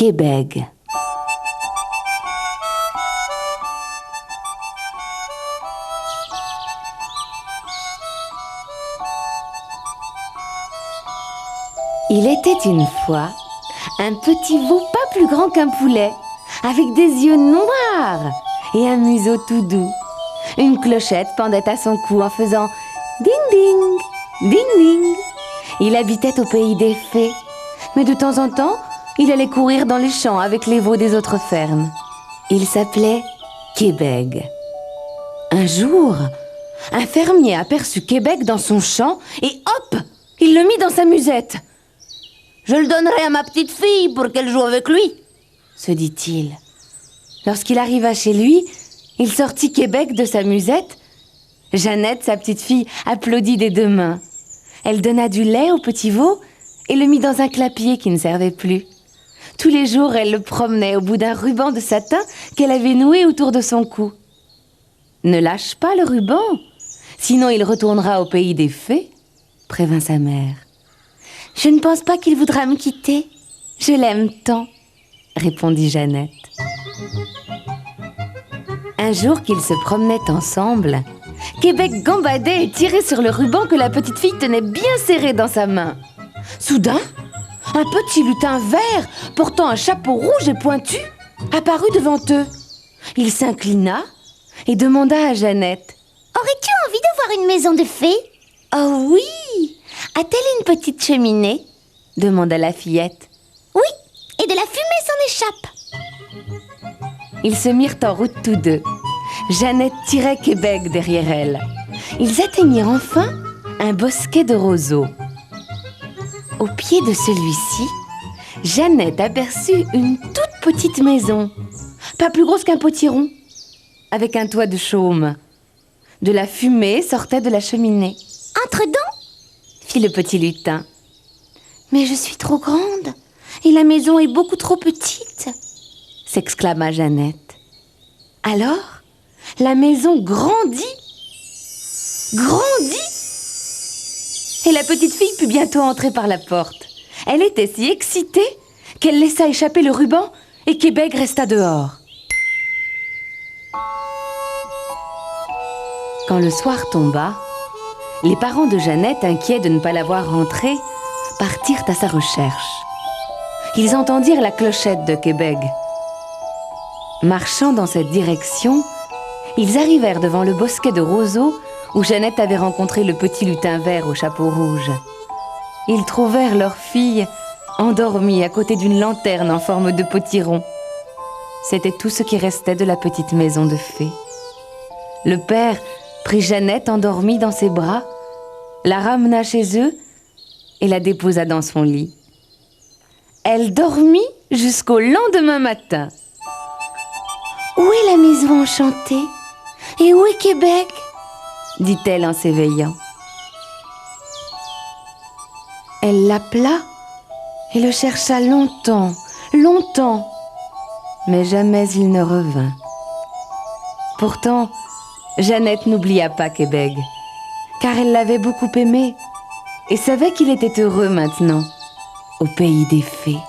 Québec. Il était une fois un petit veau pas plus grand qu'un poulet, avec des yeux noirs et un museau tout doux. Une clochette pendait à son cou en faisant ding ding, ding ding. Il habitait au pays des fées, mais de temps en temps, il allait courir dans les champs avec les veaux des autres fermes. Il s'appelait Québec. Un jour, un fermier aperçut Québec dans son champ et hop, il le mit dans sa musette. « Je le donnerai à ma petite fille pour qu'elle joue avec lui », se dit-il. Lorsqu'il arriva chez lui, il sortit Québec de sa musette. Jeannette, sa petite fille, applaudit des deux mains. Elle donna du lait au petit veau et le mit dans un clapier qui ne servait plus. Tous les jours, elle le promenait au bout d'un ruban de satin qu'elle avait noué autour de son cou. « Ne lâche pas le ruban, sinon il retournera au pays des fées », prévint sa mère. « Je ne pense pas qu'il voudra me quitter. Je l'aime tant, » répondit Jeannette. Un jour qu'ils se promenaient ensemble, Québec gambadait et tirait sur le ruban que la petite fille tenait bien serré dans sa main. Soudain, un petit lutin vert, portant un chapeau rouge et pointu, apparut devant eux. Il s'inclina et demanda à Jeannette. « Aurais-tu envie de voir une maison de fées ?»« Oh oui! A-t-elle une petite cheminée ?» demanda la fillette. « Oui, et de la fumée s'en échappe. » Ils se mirent en route tous deux. Jeannette tirait Québec derrière elle. Ils atteignirent enfin un bosquet de roseaux. Au pied de celui-ci, Jeannette aperçut une toute petite maison, pas plus grosse qu'un potiron, avec un toit de chaume. De la fumée sortait de la cheminée. « Entre donc ?» fit le petit lutin. « Mais je suis trop grande et la maison est beaucoup trop petite !» s'exclama Jeannette. Alors, la maison grandit, et la petite fille put bientôt entrer par la porte. Elle était si excitée qu'elle laissa échapper le ruban et Québec resta dehors. Quand le soir tomba, les parents de Jeannette, inquiets de ne pas la voir rentrer, partirent à sa recherche. Ils entendirent la clochette de Québec. Marchant dans cette direction, ils arrivèrent devant le bosquet de roseaux où Jeannette avait rencontré le petit lutin vert au chapeau rouge. Ils trouvèrent leur fille endormie à côté d'une lanterne en forme de potiron. C'était tout ce qui restait de la petite maison de fées. Le père prit Jeannette endormie dans ses bras, la ramena chez eux et la déposa dans son lit. Elle dormit jusqu'au lendemain matin. « Où est la maison enchantée? Et où est Québec ?» dit-elle en s'éveillant. Elle l'appela et le chercha longtemps, mais jamais il ne revint. Pourtant, Jeannette n'oublia pas Québec, car elle l'avait beaucoup aimé et savait qu'il était heureux maintenant, au pays des fées.